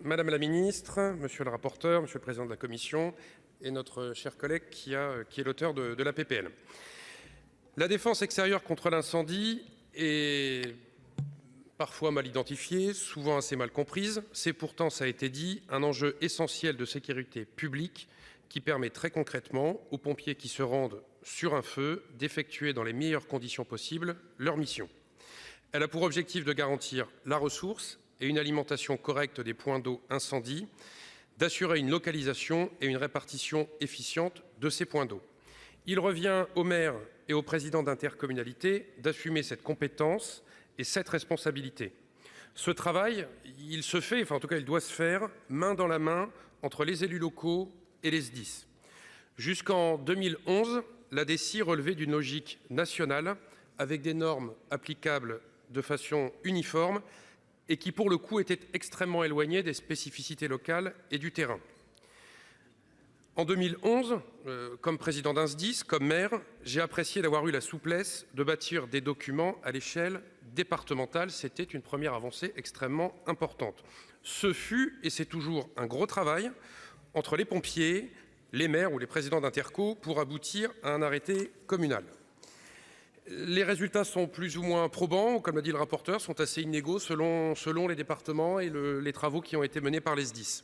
Madame la ministre, monsieur le rapporteur, monsieur le président de la commission et notre cher collègue qui est l'auteur de la PPL. La défense extérieure contre l'incendie est parfois mal identifiée, souvent assez mal comprise. C'est pourtant, ça a été dit, un enjeu essentiel de sécurité publique qui permet très concrètement aux pompiers qui se rendent sur un feu d'effectuer dans les meilleures conditions possibles leur mission. Elle a pour objectif de garantir la ressource et une alimentation correcte des points d'eau incendie, d'assurer une localisation et une répartition efficiente de ces points d'eau. Il revient aux maires et aux présidents d'intercommunalités d'assumer cette compétence et cette responsabilité. Ce travail, il se fait, enfin en tout cas il doit se faire, main dans la main entre les élus locaux et les SDIS. Jusqu'en 2011, la DECI relevait d'une logique nationale avec des normes applicables de façon uniforme et qui, pour le coup, étaient extrêmement éloignées des spécificités locales et du terrain. En 2011, comme président d'un SDIS, comme maire, j'ai apprécié d'avoir eu la souplesse de bâtir des documents à l'échelle départementale. C'était une première avancée extrêmement importante. Ce fut, et c'est toujours, un gros travail entre les pompiers, les maires ou les présidents d'interco pour aboutir à un arrêté communal. Les résultats sont plus ou moins probants, comme l'a dit le rapporteur, sont assez inégaux selon les départements et les travaux qui ont été menés par les SDIS.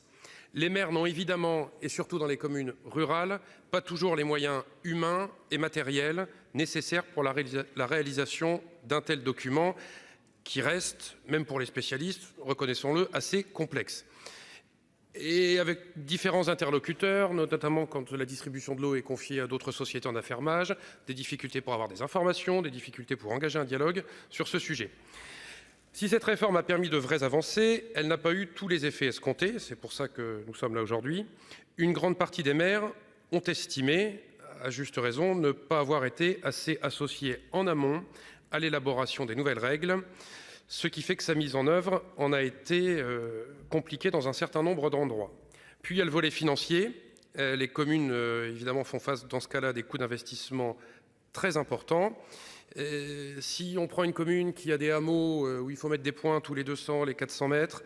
Les maires n'ont évidemment, et surtout dans les communes rurales, pas toujours les moyens humains et matériels nécessaires pour la réalisation d'un tel document qui reste, même pour les spécialistes, reconnaissons-le, assez complexe. Et avec différents interlocuteurs, notamment quand la distribution de l'eau est confiée à d'autres sociétés en affermage, des difficultés pour avoir des informations, des difficultés pour engager un dialogue sur ce sujet. Si cette réforme a permis de vraies avancées, elle n'a pas eu tous les effets escomptés, c'est pour ça que nous sommes là aujourd'hui. Une grande partie des maires ont estimé, à juste raison, ne pas avoir été assez associés en amont à l'élaboration des nouvelles règles, ce qui fait que sa mise en œuvre en a été compliquée dans un certain nombre d'endroits. Puis il y a le volet financier. Les communes, évidemment, font face dans ce cas-là à des coûts d'investissement très importants. Si on prend une commune qui a des hameaux où il faut mettre des points tous les 200, les 400 mètres,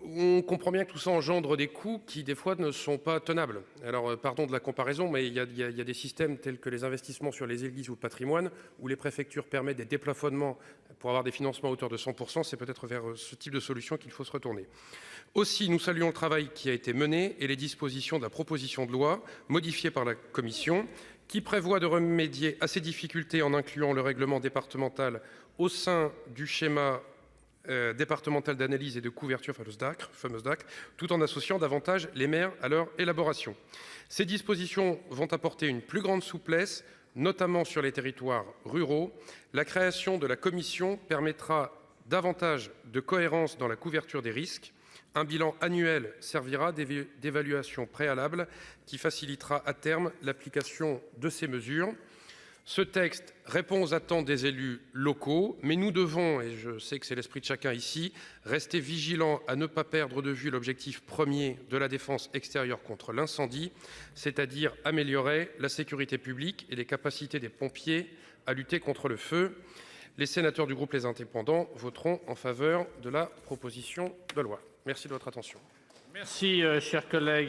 on comprend bien que tout ça engendre des coûts qui, des fois, ne sont pas tenables. Alors, pardon de la comparaison, mais il y a des systèmes tels que les investissements sur les églises ou le patrimoine, où les préfectures permettent des déplafonnements pour avoir des financements à hauteur de 100%. C'est peut-être vers ce type de solution qu'il faut se retourner. Aussi, nous saluons le travail qui a été mené et les dispositions de la proposition de loi modifiée par la Commission, qui prévoit de remédier à ces difficultés en incluant le règlement départemental au sein du schéma départemental d'analyse et de couverture, fameuse DAC, tout en associant davantage les maires à leur élaboration. Ces dispositions vont apporter une plus grande souplesse, notamment sur les territoires ruraux. La création de la commission permettra davantage de cohérence dans la couverture des risques. Un bilan annuel servira d'évaluation préalable qui facilitera à terme l'application de ces mesures. Ce texte répond aux attentes des élus locaux, mais nous devons, et je sais que c'est l'esprit de chacun ici, rester vigilants à ne pas perdre de vue l'objectif premier de la défense extérieure contre l'incendie, c'est-à-dire améliorer la sécurité publique et les capacités des pompiers à lutter contre le feu. Les sénateurs du groupe Les Indépendants voteront en faveur de la proposition de loi. Merci de votre attention. Merci, cher collègue.